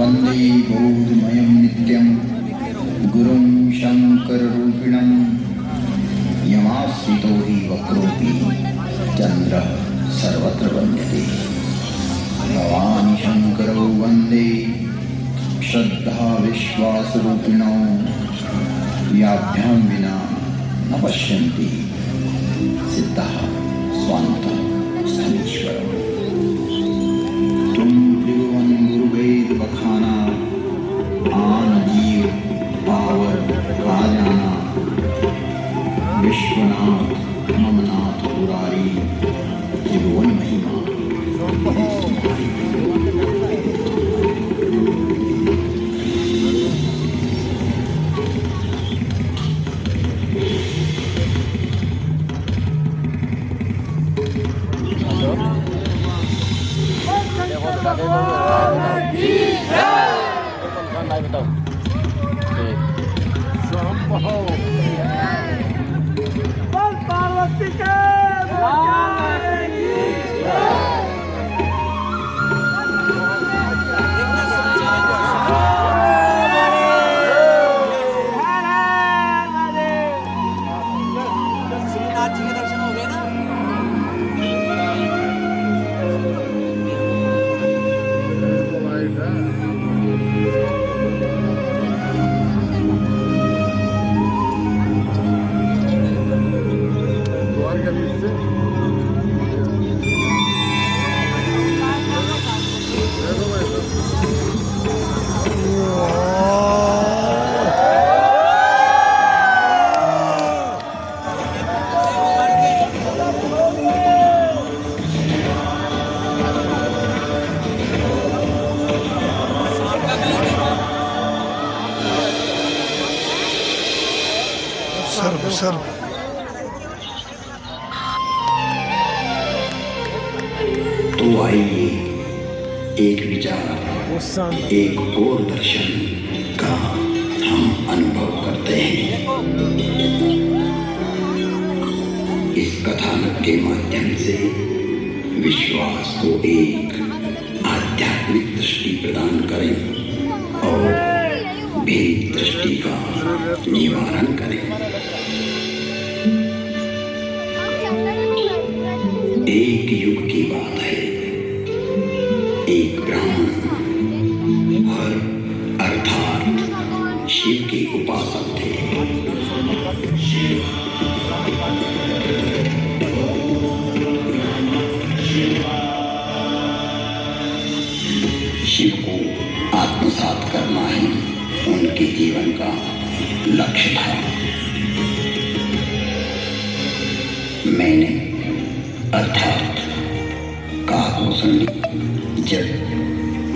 वन्दे बोधमयं नित्यं गुरुं शङ्कररूपिणं यमाश्रितो हि वक्रोऽपि चन्द्रः सर्वत्र वन्द्यते। भवानि शङ्करौ वन्दे श्रद्धा विश्वासरूपिणौ याभ्यां विना न पश्यन्ति सिद्धः स्वान्तः स्थलीश्वरः। तुम त्रिभुवन गुरुवेद बखाना आन जीव पावर राजाना विश्वनाथ ममनाथ पुरारी त्रिभुवन महिमा पार्वती के सर्व तो आइए एक विचार एक और दर्शन का हम अनुभव करते हैं। इस कथानक के माध्यम से विश्वास को एक आध्यात्मिक दृष्टि प्रदान करें और भेद दृष्टि का निवारण करें। एक युग की बात है, एक ब्राह्मण हर अर्थात शिव के उपासक थे। शिव को आत्मसात करना ही उनके जीवन का लक्ष्य था। मैंने अर्थात काकभूषण जब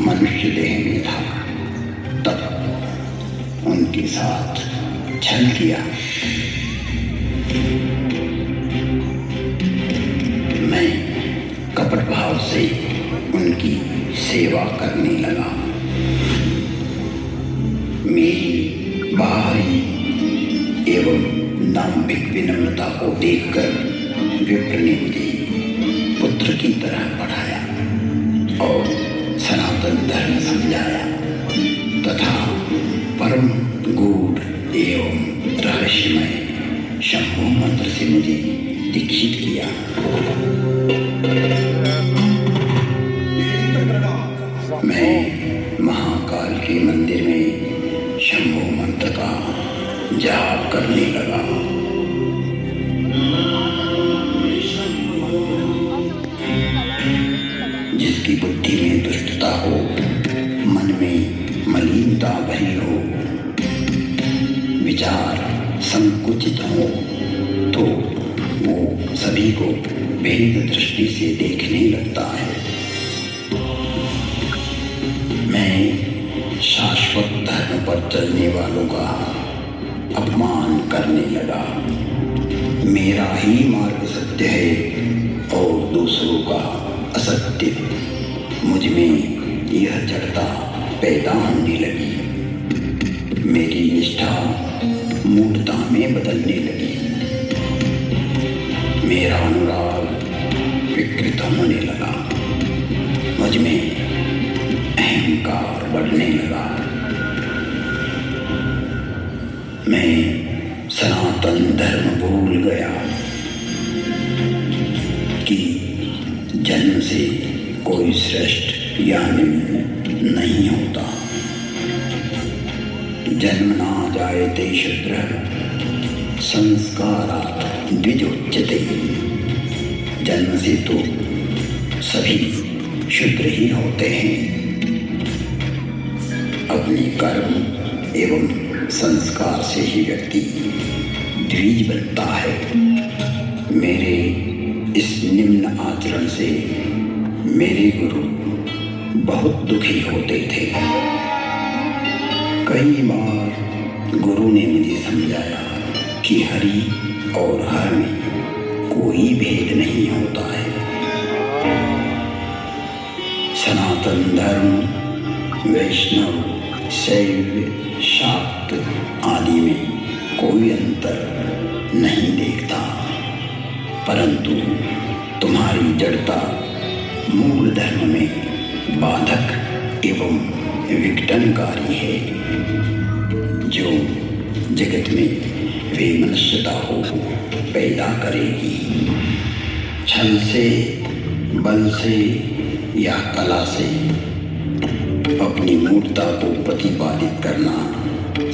मनुष्य देह में था तब उनके साथ छल किया। मैं कपट भाव से उनकी सेवा करने लगा। मेरी बाहरी एवं दाम्भिक विनम्रता को देखकर विप्र ने मुझे पुत्र की तरह पढ़ाया और सनातन धर्म समझाया तथा परम गूढ़ एवं रहस्यमय शंभु मंत्र से मुझे दीक्षित किया। मैं महाकाल के मंदिर में शंभु मंत्र का जाप करने लगा। जिसकी बुद्धि में दुष्टता हो, मन में मलिनता भरी हो, विचार संकुचित हो, तो वो सभी को भेद दृष्टि से देखने लगता है। मैं शाश्वत धर्म पर चलने वालों का अपमान करने लगा। मेरा ही मार्ग सत्य है और दूसरों का असत्य। मुझ में यह जड़ता पैदा होने लगी। मेरी निष्ठा मूढ़ता में बदलने लगी। मेरा अनुराग विकृत होने लगा। मुझ में अहंकार बढ़ने लगा। मैं सनातन धर्म भूल गया कि जन्म से कोई श्रेष्ठ या निम्न नहीं होता। जन्म ना जायते शूद्र संस्कारात् द्विजोच्यते। जन्म से तो सभी शूद्र ही होते हैं। अपने कर्म एवं संस्कार से ही व्यक्ति द्विज बनता है। मेरे इस निम्न आचरण से मेरे गुरु बहुत दुखी होते थे। कई बार गुरु ने मुझे समझाया कि हरि और हर में कोई भेद नहीं होता है। सनातन धर्म वैष्णव शैव शाक्त आदि में कोई अंतर नहीं देखता, परंतु तुम्हारी जड़ता मूल धर्म में बाधक एवं विघटनकारी है, जो जगत में वैमनस्यता को पैदा करेगी। छल से, बल से या कला से अपनी मूर्खता को प्रतिपादित करना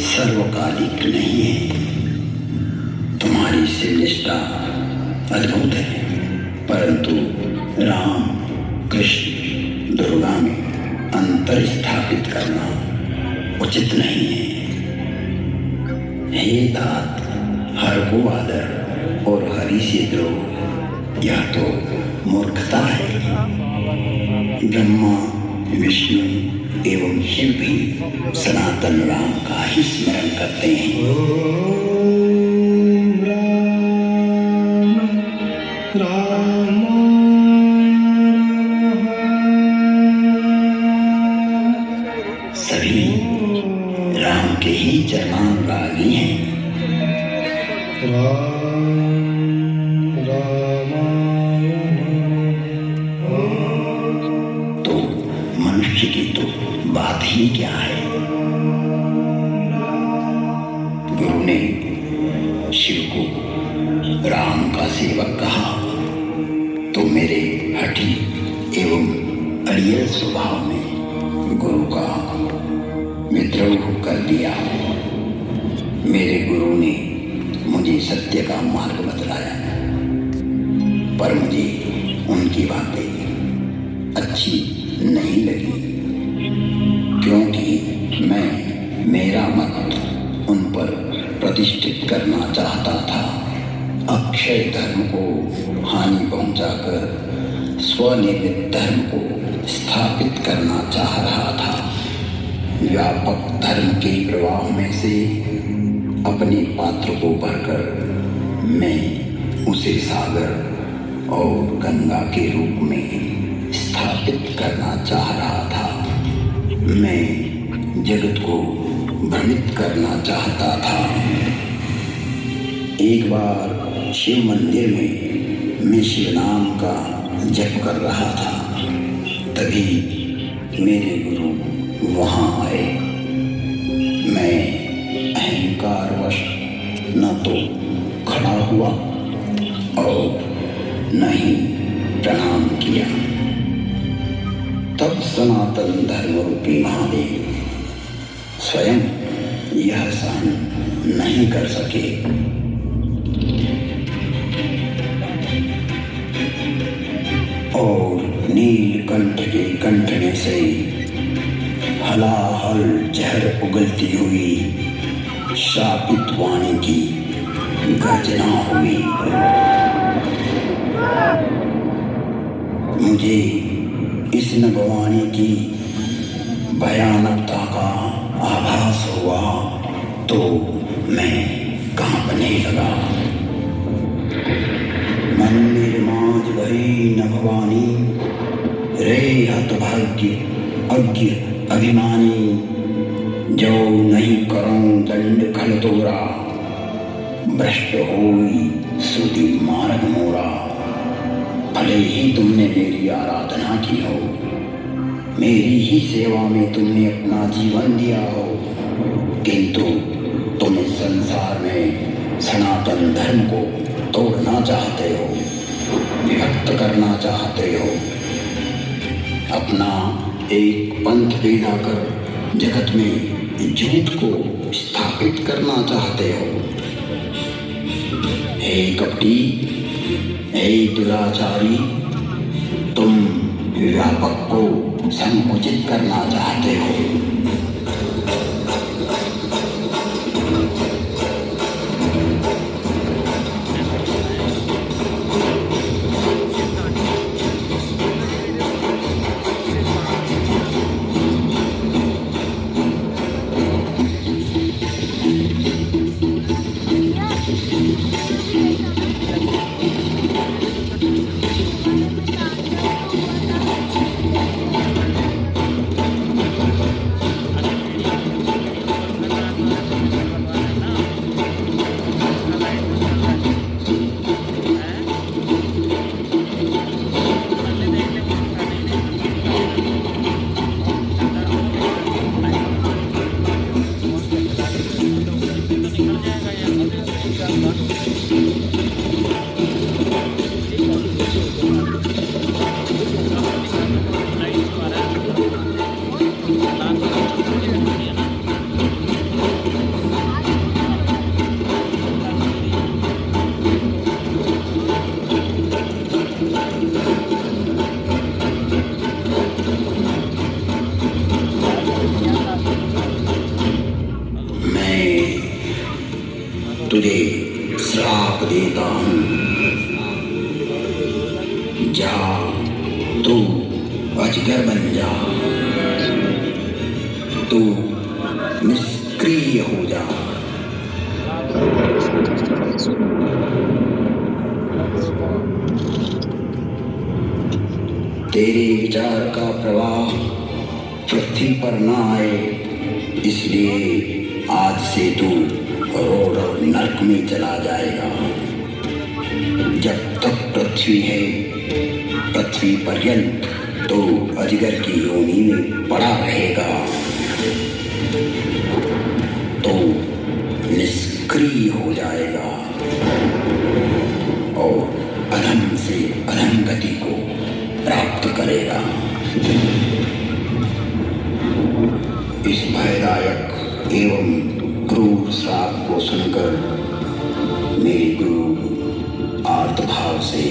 सर्वकालिक नहीं है। तुम्हारी शिव निष्ठा अद्भुत है, परंतु राम कृष्ण दुर्गा में अंतर स्थापित करना उचित नहीं है। हे तात, हर को आदर और हरि से द्रोह यह तो मूर्खता है। ब्रह्मा विष्णु एवं शिव भी सनातन राम का ही स्मरण करते हैं। सभी राम के ही चरणानुरागी हैं। तो मनुष्य की तो बात ही क्या है। गुरु ने शिव को राम का सेवक कहा तो मेरे हठी एवं अड़ियल स्वभाव में गुरु का विद्रोह कर दिया। मेरे गुरु ने मुझे सत्य का मार्ग बतलाया, पर मुझे उनकी बातें अच्छी नहीं लगी, क्योंकि मैं मेरा मत उन पर प्रतिष्ठित करना चाहता था। अक्षय धर्म को हानि पहुंचाकर स्वनिर्मित धर्म को स्थापित करना चाह रहा था। व्यापक धर्म के प्रवाह में से अपने पात्र को भरकर मैं उसे सागर और गंगा के रूप में स्थापित करना चाह रहा था। मैं जगत को भ्रमित करना चाहता था। एक बार शिव मंदिर में मैं शिव नाम का जप कर रहा था, तभी मेरे गुरु वहां आए। मैं अहंकारवश न तो खड़ा हुआ और न ही प्रणाम किया। तब सनातन धर्म रूपी महादेव स्वयं यह सहन नहीं कर सके। और नीलकंठ के कंठ में से हलाहल जहर उगलती हुई शापित वाणी की गर्जना हुई। मुझे इस नभवाणी की भयानकता का आभास हुआ तो मैं कांपने लगा। मंदिर माज भरी नभवानी, रे हतभाग्य अज्ञ अभिमानी, जो नहीं करूं दंड खल तोरा, भ्रष्ट होई श्रुति मार्ग मोरा। भले ही तुमने मेरी आराधना की हो, मेरी ही सेवा में तुमने अपना जीवन दिया हो, किंतु तुम इस संसार में सनातन धर्म को तोड़ना चाहते हो, विभक्त करना चाहते हो, अपना एक पंथ पैदा कर जगत में झूठ को स्थापित करना चाहते हो। हे कपटी, हे दुराचारी, तुम व्यापक को संकुचित करना चाहते हो। तुझे श्राप देता हूँ, जा तू अजगर बन जा, तू निष्क्रिय हो जा। तेरे विचार का प्रवाह पृथ्वी पर न आए, इसलिए आज से तू रोड और नरक में चला जाएगा। जब तक पृथ्वी है, पृथ्वी पर्यंत तो अजगर की योनि में पड़ा रहेगा, तो निष्क्रिय हो जाएगा और अधम से अधम गति को प्राप्त करेगा। इस भयदायक एवं क्रूर श्राप को सुनकर मेरे गुरु आर्तभाव से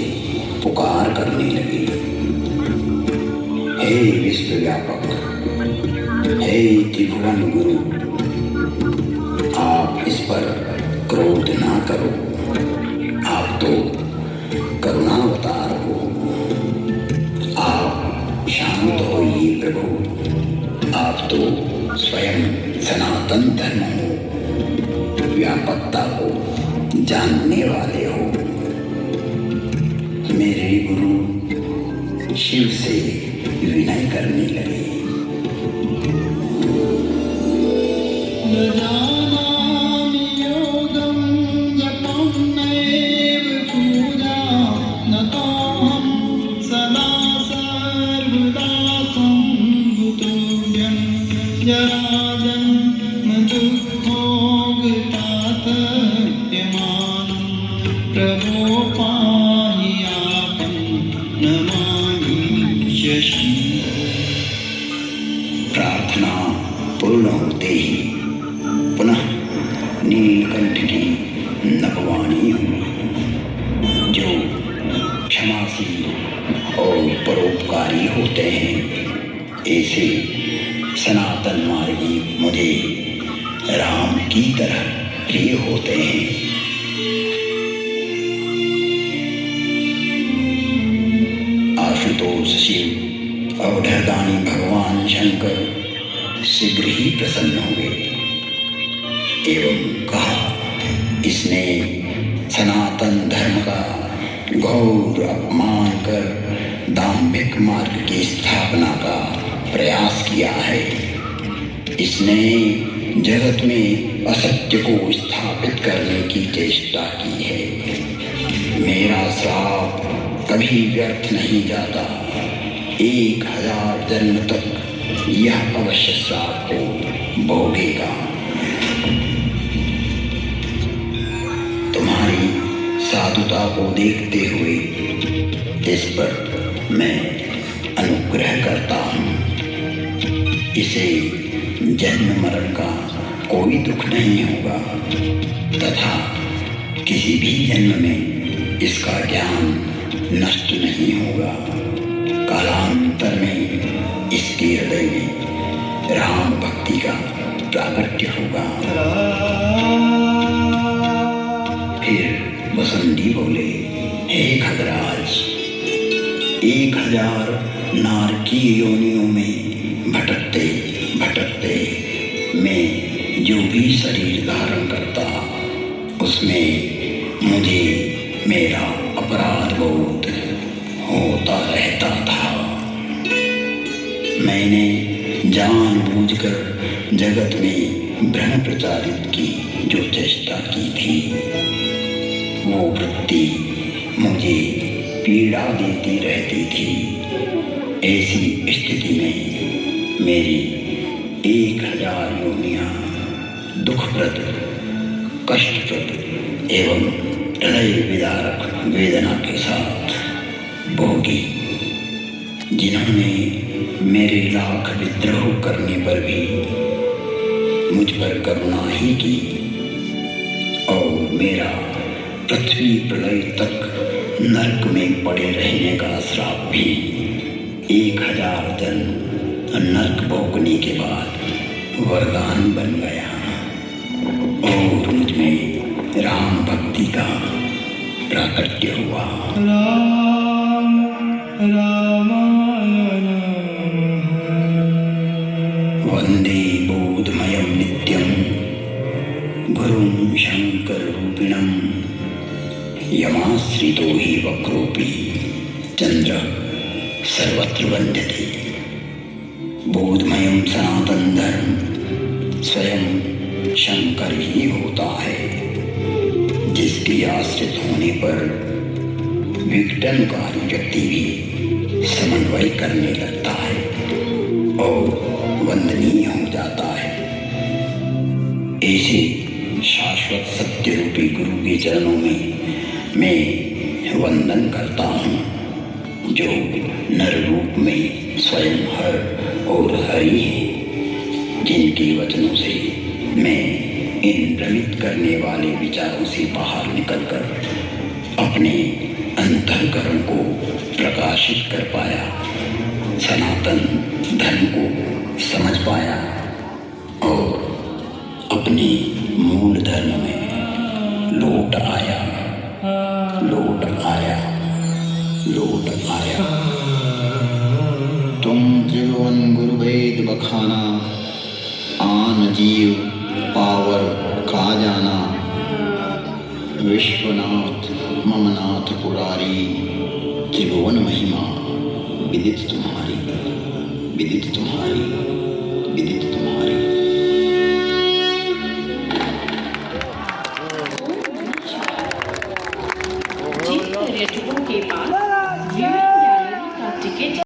पुकार करने लगे, हे विश्वव्यापक, हे त्रिभुवन गुरु, आप इस पर क्रोध ना करो, आप तो करुणावतार हो, आप शांत होइए प्रभु, आप तो स्वयं सनातन धर्म हो, व्यापकता को जानने वाले हो। मेरे गुरु शिव से विनय करने लगे। प्रार्थना पूर्ण होते ही पुनः नीलकंठ की नभवाणी हुई, जो क्षमाशील और परोपकारी होते हैं। ऐसे सनातन मार्गी मुझे राम की तरह प्रिय होते हैं। आशुतोष शिव अवधरदानी भगवान शंकर शीघ्र ही प्रसन्न हुए एवं कहा, इसने सनातन धर्म का घोर अपमान कर दाम्भिक मार्ग की स्थापना का प्रयास किया है। इसने जगत में असत्य को स्थापित करने की चेष्टा की है। मेरा श्राप कभी व्यर्थ नहीं जाता, 1000 जन्म तक यह अवश्य श्राप को भोगेगा। तुम्हारी साधुता को देखते हुए इस पर मैं अनुग्रह करता हूँ। इसे जन्म मरण का कोई दुख नहीं होगा तथा किसी भी जन्म में इसका ज्ञान नष्ट नहीं होगा। कालांतर में इसके हृदय में राम भक्ति का प्राकट्य होगा। फिर वसंती बोले, हे खगराज, 1000 नारकीय योनियों में भटकते भटकते मैं जो भी शरीर धारण करता उसमें मुझे मेरा अपराध बोध होता रहता था। मैंने जानबूझकर जगत में भ्रम प्रचारित की जो चेष्टा की थी, वो वृत्ति मुझे पीड़ा देती रहती थी। ऐसी स्थिति में मेरी 1000 योनियां दुखप्रद, कष्टप्रद एवं हृदय विदारक वेदना के साथ भोगी। जिन्होंने मेरे लाख विद्रोह करने पर भी मुझ पर करुणा ही की और मेरा पृथ्वी प्रलय तक नरक में पड़े रहने का श्राप भी 1000 जन्म नरक भोगने के बाद वरदान बन गया और मुझ में राम भक्ति का प्राकट्य हुआ। वंदे बोधमयं नित्यं गुरुं शंकर रूपिणं यमाश्रितो हि वक्रोऽपि चंद्र सर्वत्र वंद्यते। बोधमयं सनातन धर्म स्वयं शंकर ही होता है, जिसके आश्रित होने पर विघटनकारी व्यक्ति भी समन्वय करने लगता है और वंदनीय हो जाता है। ऐसे शाश्वत सत्य रूपी गुरु के चरणों में मैं वंदन करता हूँ, जो नर रूप में स्वयं हर और हरि है, जिनके वचनों से मैं इन भ्रमित करने वाले विचारों से बाहर निकलकर अपने अंतःकरण को प्रकाशित कर पाया, सनातन धर्म को समझ पाया और अपने मूल धर्म में लौट आया, लौट आया, लौट आया। तुम त्रिभुवन गुरु वेद बखाना, आन जीव पावर खा जाना। विश्वनाथ ममनाथ पुरारी, त्रिभुवन महिमा विदित तुम्हारी, विदित तुम्हारी, विदित तुम्हारी।